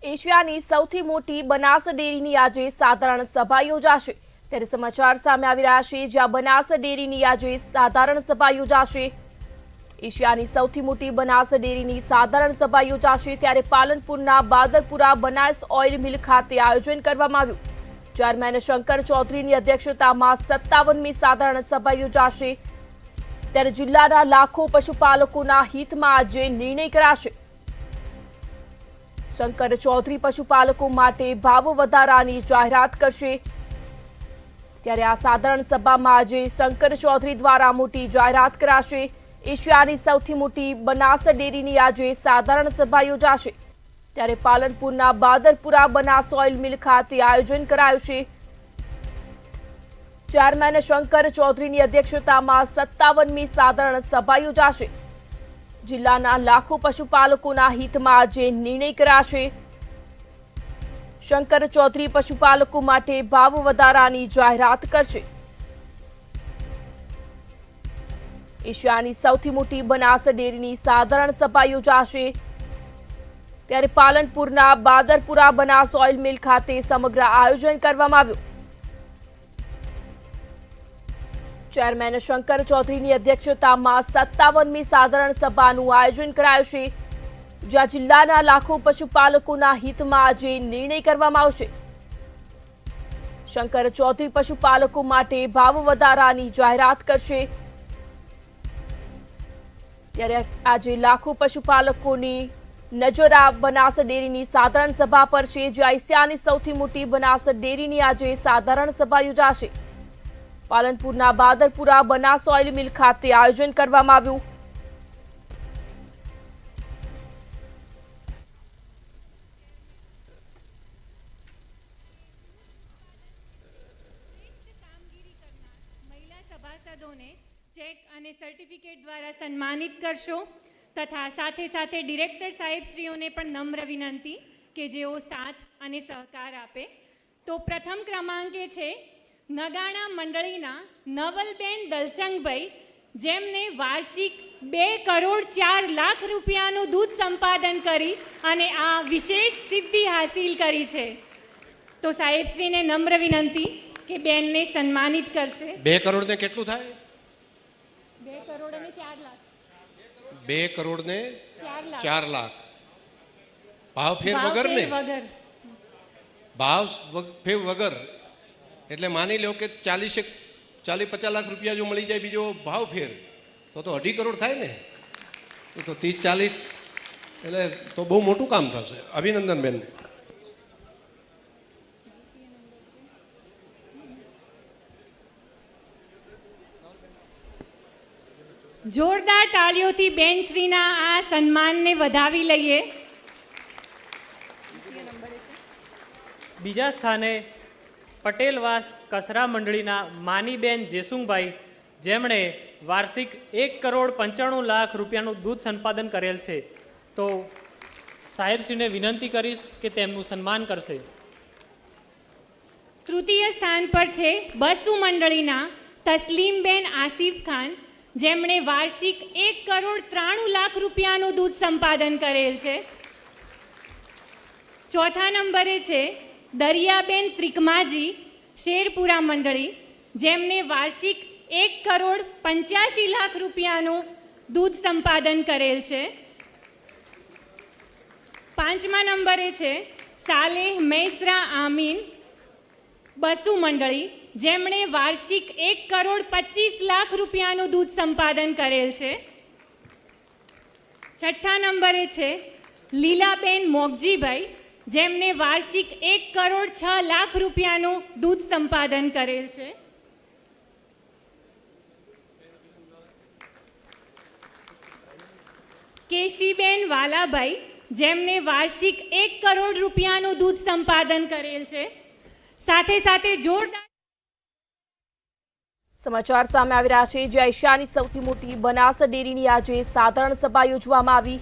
એશિયાની સૌથી મોટી બનાસ ડેરીની આજે સાધારણ સભા યોજાશે। ત્યારે સમાચાર સામે આવી રહ્યા છે, જ્યાં બનાસ ડેરીની આજે સાધારણ સભા યોજાશે। એશિયાની સૌથી મોટી બનાસ ડેરીની સાધારણ સભા યોજાશે, ત્યારે પાલનપુરના બાદરપુરા બનાસ ઓઇલ મિલ ખાતે આયોજન કરવામાં આવ્યું। ચેરમેન શંકર ચૌધરીની અધ્યક્ષતામાં 57મી સાધારણ સભા યોજાશે। ત્યારે જિલ્લાના લાખો પશુપાલકોના હિતમાં આજે નિર્ણય કરાશે। શંકર ચૌધરી પશુપાલકો માટે ભાવ વધારાની જાહેરાત કરશે। ત્યારે આ સાધારણ સભામાં આજે શંકર ચૌધરી દ્વારા મોટી જાહેરાત કરાશે। એશિયાની સૌથી મોટી બનાસ ડેરીની આજે સાધારણ સભા યોજાશે। ત્યારે પાલનપુરના બાદરપુરા બનાસ ઓઇલ મિલ ખાતે આયોજન કરાયું છે। ચેરમેન શંકર ચૌધરીની અધ્યક્ષતામાં 57મી સાધારણ સભા યોજાશે। જિલ્લાના લાખો પશુપાલકોના હિતમાં આજે નિર્ણય કરાશે। શંકર ચૌધરી પશુપાલકો માટે ભાવ વધારાની જાહેરાત કરશે। એશિયાની સૌથી મોટી બનાસ ડેરીની સાધારણ સભા યોજાશે। ત્યારે પાલનપુરના બાદરપુરા બનાસ ઓઇલ મિલ ખાતે સમગ્ર આયોજન કરવામાં આવ્યું। ચેરમેન શંકર ચૌધરીની અધ્યક્ષતામાં 57મી સાધારણ સભાનું આયોજન કરાયું છે, જ્યાં જિલ્લાના લાખો પશુપાલકોના હિતમાં આજે નિર્ણય કરવામાં આવશે। શંકર ચૌધરી પશુપાલકો માટે ભાવ વધારાની જાહેરાત કરશે। ત્યારે આજે લાખો પશુપાલકોની નજર આ બનાસ ડેરીની સાધારણ સભા પર છે, જ્યાં એશિયાની સૌથી મોટી બનાસ ડેરીની આજે સાધારણ સભા યોજાશે। પાલનપુરના બાદરપુરા બનાસ ઓઇલ મિલ ખાતે આયોજન કરવામાં આવ્યું। મહિલા સભાસદોને ચેક અને સર્ટિફિકેટ દ્વારા સન્માનિત કરશો, તથા સાથે સાથે ડિરેક્ટર સાહેબશ્રીઓને પણ નમ્ર વિનંતી કે જેઓ સાથ અને સહકાર આપે। તો પ્રથમ ક્રમાંકે છે નગાણા મંડળીના નવલબેન દલસંગભાઈ, જેમને વાર્ષિક 2 કરોડ 4 લાખ રૂપિયાનું દૂધ સંપાદન કરી અને આ વિશેષ સિદ્ધિ હાસિલ કરી છે। તો સાહેબશ્રીને નમ્ર વિનંતી કે બેનને સન્માનિત કરશે। 2 કરોડ ને કેટલું થાય? 2 કરોડ અને 4 લાખ। 2 કરોડ ને 4 લાખ ભાવ ફેર વગર ને? ભાવ ફેર વગર એટલે માની લો કે 40-50 લાખ રૂપિયા જો મળી જાય બીજો ભાવ ફેર તો 2.5 કરોડ થાય ને। તો 30-40 એટલે તો બહુ મોટું કામ થશે। અભિનંદન બેન। જોરદાર તાળીઓથી બેનશ્રીના આ સન્માનને વધાવી લઈએ। બીજા સ્થાને પટેલવાસ કસરા મંડળીના માનીબેન જેસુંગભાઈ, જેમણે વાર્ષિક 1 કરોડ 95 લાખ રૂપિયાનું દૂધ સંપાદન કરેલ છે। તો સાહેબશ્રીને વિનંતી કરીશ કે તેમનું સન્માન કરશે। તૃતીય સ્થાન પર છે બસુ મંડળીના તસ્લીમબેન આસિફ ખાન, જેમણે વાર્ષિક 1 કરોડ 93 લાખ રૂપિયાનું દૂધ સંપાદન કરેલ છે। ચોથા નંબરે છે દરિયાબેન ત્રિકમાજી, શેરપુરા મંડળી, જેમને વાર્ષિક 1 કરોડ 85 લાખ રૂપિયાનું દૂધ સંપાદન કરેલ છે। પાંચમા નંબરે છે સાલેહ મૈસરા આમીન, બસુ મંડળી, જેમણે વાર્ષિક 1 કરોડ 25 લાખ રૂપિયાનું દૂધ સંપાદન કરેલ છે। છઠ્ઠા નંબરે છે લીલાબેન મોગજીભાઈ, જેમને વાર્ષિક 1 કરોડ 6 લાખ રૂપિયાનું દૂધ સંપાદન કરેલ છે। કેશીબેન વાલાભાઈ, જેમને વાર્ષિક 1 કરોડ રૂપિયાનું દૂધ સંપાદન કરેલ છે। સાથે સાથે જોરદાર સમાચાર સામે આવી રહ્યા છે, જ્યાં એશિયાની સૌથી મોટી બનાસ ડેરીની આજે સાધારણ સભા યોજવામાં આવી।